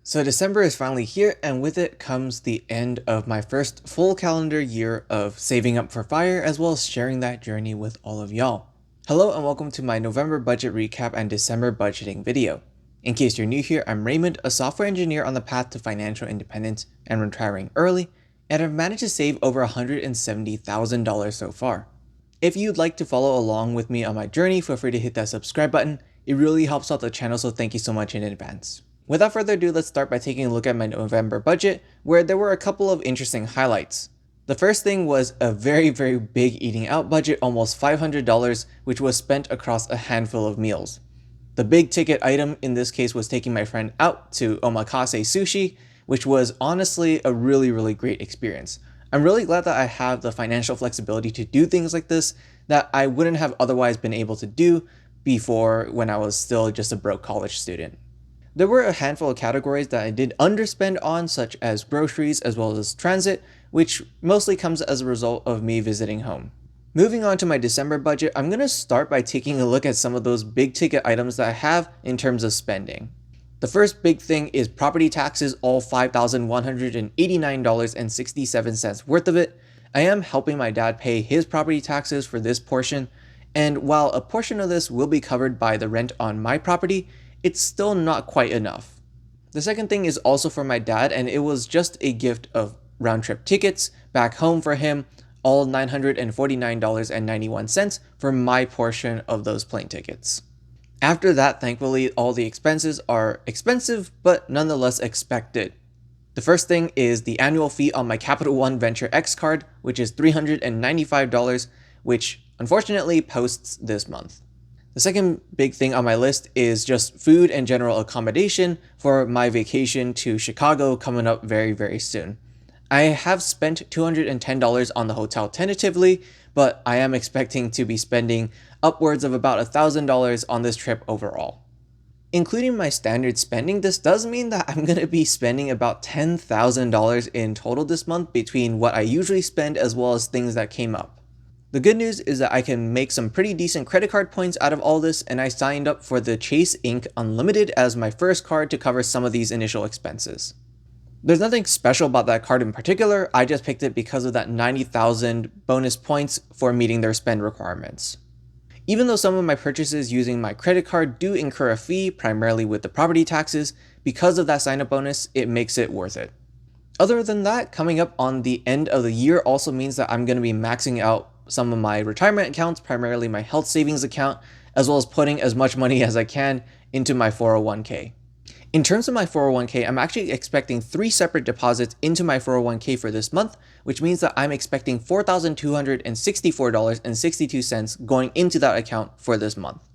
So December is finally here, and with it comes the end of my first full calendar year of saving up for FIRE, as well as sharing that journey with all of y'all. Hello and welcome to my November budget recap and December budgeting video. In case you're new here, I'm Raymond, a software engineer on the path to financial independence and retiring early, and I've managed to save over $170,000 so far. If you'd like to follow along with me on my journey, feel free to hit that subscribe button. It really helps out the channel, so thank you so much in advance. Without further ado, let's start by taking a look at my November budget, where there were a couple of interesting highlights. The first thing was a very big eating out budget, almost $500, which was spent across a handful of meals. The big ticket item in this case was taking my friend out to omakase sushi, which was honestly a really great experience. I'm really glad that I have the financial flexibility to do things like this that I wouldn't have otherwise been able to do before when I was still just a broke college student. There were a handful of categories that I did underspend on, such as groceries as well as transit, which mostly comes as a result of me visiting home. Moving on to my December budget, I'm going to start by taking a look at some of those big ticket items that I have in terms of spending. The first big thing is property taxes, all $5,189.67 worth of it. I am helping my dad pay his property taxes for this portion, and while a portion of this will be covered by the rent on my property, it's still not quite enough. The second thing is also for my dad, and it was just a gift of round-trip tickets back home for him, all $949.91 for my portion of those plane tickets. After that, thankfully, all the expenses are expensive, but nonetheless expected. The first thing is the annual fee on my Capital One Venture X card, which is $395, which unfortunately posts this month. The second big thing on my list is just food and general accommodation for my vacation to Chicago coming up very soon. I have spent $210 on the hotel tentatively, but I am expecting to be spending upwards of about $1,000 on this trip overall. Including my standard spending, this does mean that I'm going to be spending about $10,000 in total this month between what I usually spend as well as things that came up. The good news is that I can make some pretty decent credit card points out of all this, and I signed up for the Chase Ink Unlimited as my first card to cover some of these initial expenses. There's nothing special about that card in particular, I just picked it because of that 90,000 bonus points for meeting their spend requirements. Even though some of my purchases using my credit card do incur a fee, primarily with the property taxes, because of that sign-up bonus, it makes it worth it. Other than that, coming up on the end of the year also means that I'm going to be maxing out some of my retirement accounts, primarily my health savings account, as well as putting as much money as I can into my 401k. In terms of my 401k, I'm actually expecting 3 separate deposits into my 401k for this month, which means that I'm expecting $4,264.62 going into that account for this month.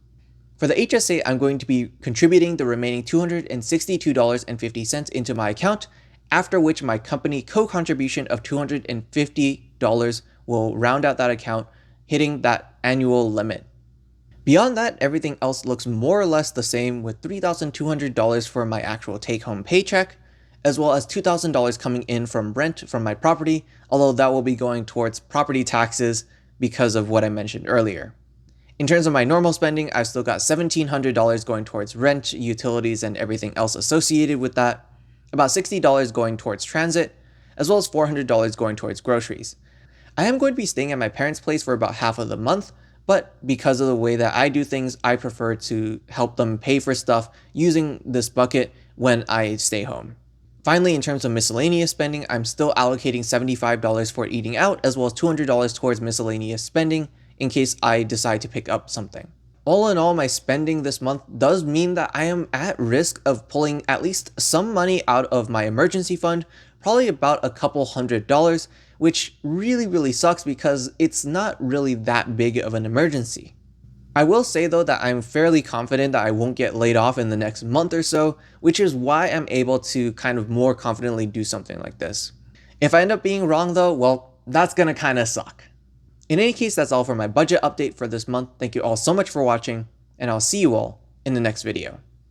For the HSA, I'm going to be contributing the remaining $262.50 into my account, after which my company co-contribution of $250 will round out that account, hitting that annual limit. Beyond that, everything else looks more or less the same, with $3,200 for my actual take-home paycheck, as well as $2,000 coming in from rent from my property, although that will be going towards property taxes because of what I mentioned earlier. In terms of my normal spending, I've still got $1,700 going towards rent, utilities, and everything else associated with that, about $60 going towards transit, as well as $400 going towards groceries. I am going to be staying at my parents' place for about half of the month, but because of the way that I do things, I prefer to help them pay for stuff using this bucket when I stay home. Finally, in terms of miscellaneous spending, I'm still allocating $75 for eating out, as well as $200 towards miscellaneous spending in case I decide to pick up something. All in all, my spending this month does mean that I am at risk of pulling at least some money out of my emergency fund, probably about a couple $100, which really sucks because it's not really that big of an emergency. I will say though that I'm fairly confident that I won't get laid off in the next month or so, which is why I'm able to kind of more confidently do something like this. If I end up being wrong though, well, that's gonna kind of suck. In any case, that's all for my budget update for this month. Thank you all so much for watching, and I'll see you all in the next video.